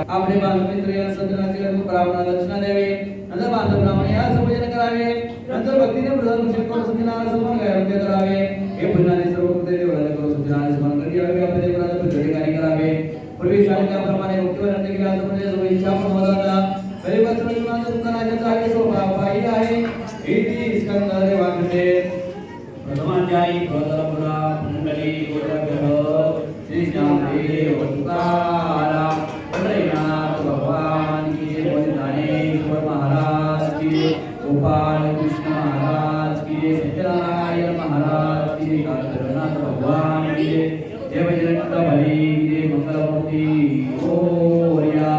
आपले बालमित्र या सज्जनाचे ब्राह्मण दक्षिणा द्यावे, नंतर बांधव ब्राह्मण या संपूजन करावे, नंतर भक्तीने प्रधान करून सज्जनाला सन्मान गायब करावे. हे पुण्याने सर्व कृत्य देवराने करून सज्जनाला सन्मान करावे. आपल्या देवराला प्रत्येकाने करावे. पूर्वी सांगितल्याप्रमाणे मुक्तीवर अंत केला म्हणजे सर्व इच्छा पूर्ण परिवर्तन जीवनाचा दुकानाचा आहे स्वभाव पाहिजे आहे. इति स्कंदरे वाक्ये प्रथमाध्यायी प्रथमपुरा पुंडली गोत्रभ्यः श्री ज्ञानदेव तुकाराम पंढरीनाथ भगवान की जय. ज्ञानेश्वर महाराज की जय. गोपाल कृष्ण महाराज की जय. सत्यनारायण महाराज की जय. कालभैरवनाथ भगवान की जय. जय बजरंग बली की जय. मंगलमूर्ति ओरिया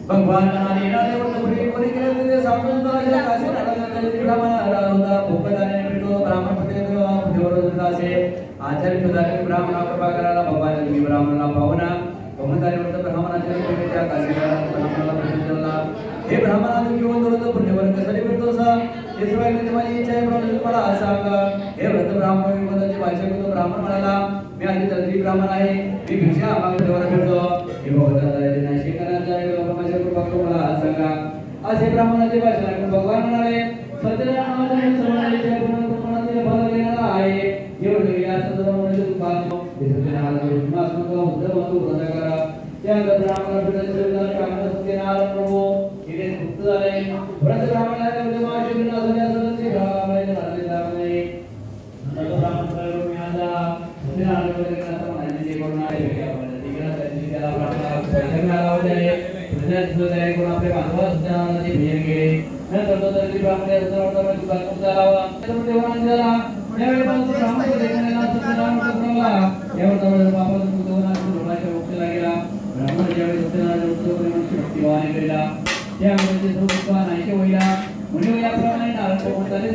भगवान नारायण देव पुरी पुरी के सामने तो काशी नारायण ब्राह्मण राहुदा भूपदाने भेटो ब्राह्मण पते देवरोदासे आचार्य पदार्थ ब्राह्मण कृपा करायला भगवान तुम्ही ब्राह्मणाला पाहुणा भगवंताने म्हणतो ब्राह्मणाच्या त्या काशी ब्राह्मणाला भेटला. हे ब्राह्मणा तुम्ही वंदरोद पुण्यवर्ग कशाने भेटतो सा हे सर्वांनी माझी इच्छा आहे ब्राह्मण तुम्हाला सांगा. हे व्रत ब्राह्मण विमोदाची भाषा करतो ब्राह्मण म्हणाला मी आधी तंत्री ब्राह्मण आहे मी भिक्षा मागण्यावर भेटतो. हे भगवंताला देण्याशी करायचा आहे माझ्या कृपा करून मला सांगा. असे ब्राह्मणाचे भाषण ऐकून भगवान म्हणाले सत्यनारायण सर्वांच्या पूर्ण फल देणारा आहे. एवढे या सदरमध्ये दुःखात हे सत्यनारायण मास्मक उद्धव व्रत करा. त्या ब्राह्मण भेटले सर्वांना कामना सत्यनारायण प्रभू इथे मुक्त झाले. व्रत ब्राह्मणाच्या उद्यमाशी बिना सदस्य ब्राह्मणाने झाले नाही. नंतर ब्राह्मण प्रयोग मिळाला सत्यनारायण वगैरे म्हणाले जे कोण आहे तिकडे त्याला ब्राह्मण पैसे मिळाला होते. तयारी करून आपल्या बांधवास सत्यनारायणाची भजन केले. नंतर तो तरी ब्राह्मणाच्या सर्वांना दुःखात मुक्त झाला. देवाने झाला त्यावेळी पण ब्राह्मण देखण्याला सत्यनारायण प्रभूला यावर बाबा देवाना लोकांच्या मुक्तीला गेला. ब्राह्मण ज्यावेळी सत्यनारायण उत्सव भक्तिभावाने केला त्यावेळी ते सर्व नाहीसे होईला. म्हणजे याप्रमाणे नारायण भगवंताने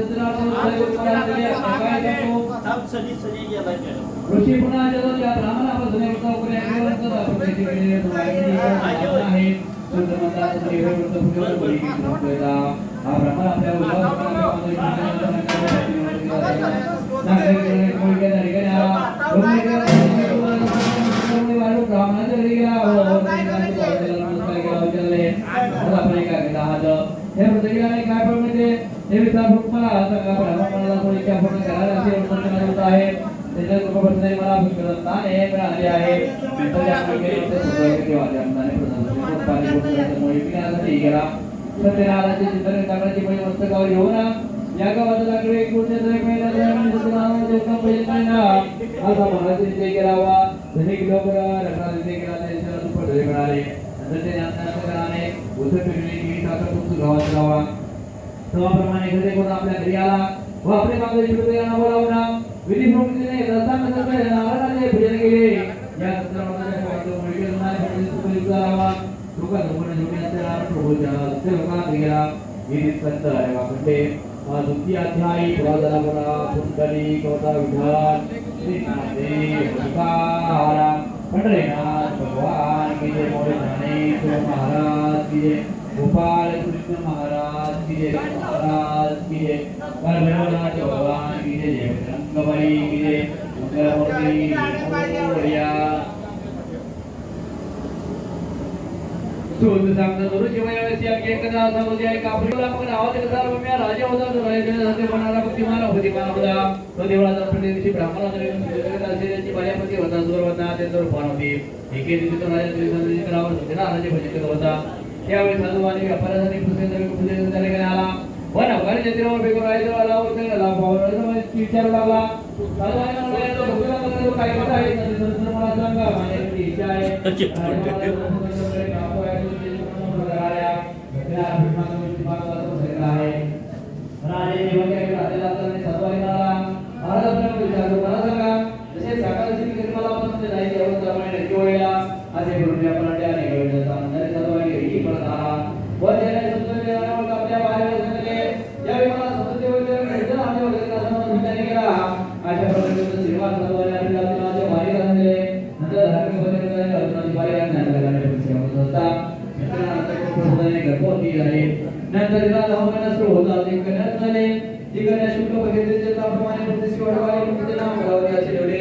ऋषी पुन्हा त्या ब्राह्मणापासून आहे हा ब्राह्मण सत्यनारायणाचे चिंतन करण्याची पहिले मस्तकावर येऊन या गावात लागले एक गोष्ट सत्यनारायणाचे उत्तम भजन करणे असा महाराज निश्चय केलावा. धनिक लोक रत्ना निश्चय केला त्याच्या सुपर धरे मिळाले. नंतर ते ज्ञानाने उतर फिरले की साखर तुमचं गावात जावा. त्याप्रमाणे घरी कोण आपल्या घरी आला व आपले मागणी हृदयाला बोलावला. विधी प्रवृत्तीने रस्ताना नारायणाचे भजन केले. या सत्यनारायणाच्या मुळीला सुपयुक्त झाला. लोका लोकांना जोडण्याचे नारायण प्रभूच्या ते लोकांना गेला. हे संत आहे वाकटे द्वितीय अध्यायी पुरादला बोला पुंडली कवता विधान श्री नामदेव तुकाराम पंढरीनाथ भगवान की जय. मोरे ज्ञानेश्वर महाराज की जय. गोपाल कृष्ण महाराज की जय. महाराज की जय. कालभैरवनाथ भगवान की जय. जय बजरंगबली की जय. मंगलमूर्ति ओरिया तो सांगता दररोज जेवायची एकदा असा होते आहे कापरीला मग नावाचे कसार भूम्या राजा होता तो राजाचे बनाला बुद्धिमान होती मानवला. तो देवळाचा प्रतिनिधी ब्राह्मणाचा त्याची बाल्यापती होता जोर होता त्याचा रूपान होती. एके दिवशी तो राजा तरी करावर सत्यनारायणाचे भजन करत होता. त्यावेळी साधूवानी व्यापारासाठी पूजन झाले आला व नवकारी जत्रेवर बेगोर राहायचा आला विचारू लागला. साधूवानी म्हणाले काय करत आहे मला सांगा माझ्याकडे इच्छा आहे. आपल्या तिला धावण्यास सुरू होता ते करण्यात आले ती कन्या शुक्ल बघितले त्याप्रमाणे प्रतिष्ठी वाढवावी तिचे नाव गलावती असे ठेवले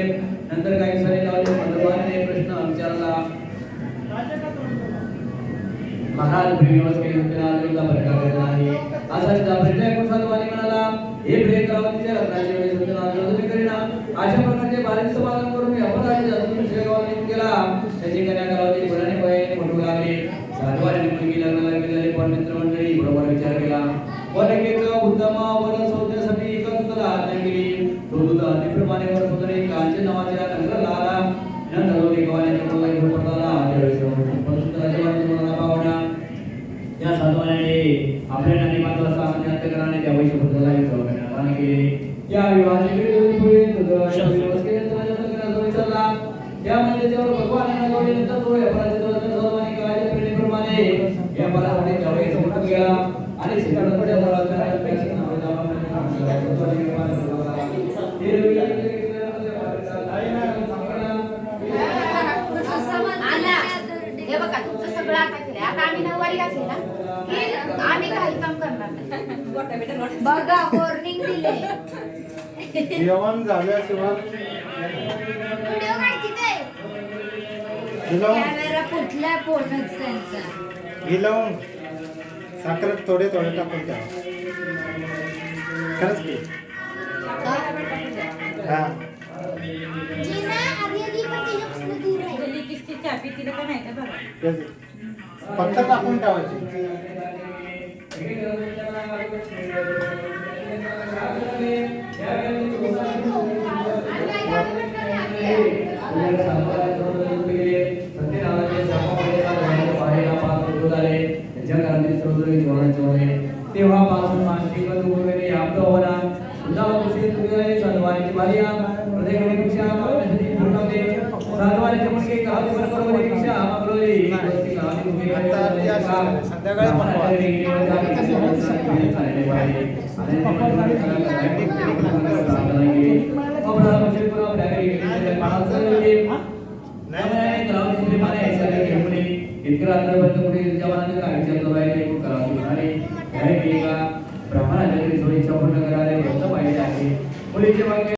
नंतर काही दिवसांनी लावले मधुबाने प्रश्न विचारला महाराज प्रेमवश केले होते ना देवता प्रकार करत नाही असा त्या प्रत्येक कुसादवानी म्हणाला हे प्रेम गलावतीच्या रत्नाचे वेळ होते ना तुम्ही करीना अशा प्रकारचे बारीक समाधान करून मी अपराधी जातो शेगावाने केला त्याची कन्या गलावती गुणाने वय मोठू लागली साधवाने मुलगी लग्नाला गेलेले पण मित्रमंडळी बरोबर विचार केला वरकेचा उत्तम वर शोधण्यासाठी एकच आज्ञा केली तो दूत अतिप्रमाणे वर शोधणे कांचे नावाच्या नगराला आला नंतर देवाने मुलगा घेऊन पडला त्यावेळेस परशुरामाच्या मनाला पावला या साधवाने आपल्या नानी मातवाचा अंत करणे त्या वैश्यपुत्राला विचारले केले या विवाहाचे पुढे तुझं केले तर विचारला त्यामध्ये जेव्हा भगवानाने गवळले तर तो अपराधी साधवाने काळाच्या प्रेरणेप्रमाणे या परासाठी त्यावेळेस मोठा गेला आणि सिद्धार्थाच्या दरवाजाला हे बघा तुमचं सगळं आता केलं आता आम्ही नऊवारी घातली ना आम्ही काही काम करणार नाही बघा वॉर्निंग दिले जेवण झाल्याशिवाय व्हिडिओ काढती ते कॅमेरा कुठल्या फोनच त्यांचा गिलवून साखर थोडे थोडे टाकून द्या खरंच की हा तेच. फक्त टाकून ठेवायची तेव्हापासून मानसिक वगैरे आपलं होना सुद्धा खुशी तुम्ही साधवानीची बारी प्रत्येकाने पेक्षा मागण्यासाठी ठरवले साधवानीचे मुलगे गावात बरोबर पेक्षा मागवली ब्राह्मणाच्या घरी सोयीच्या पूर्ण करायला पाहिजे आहे मुलीचे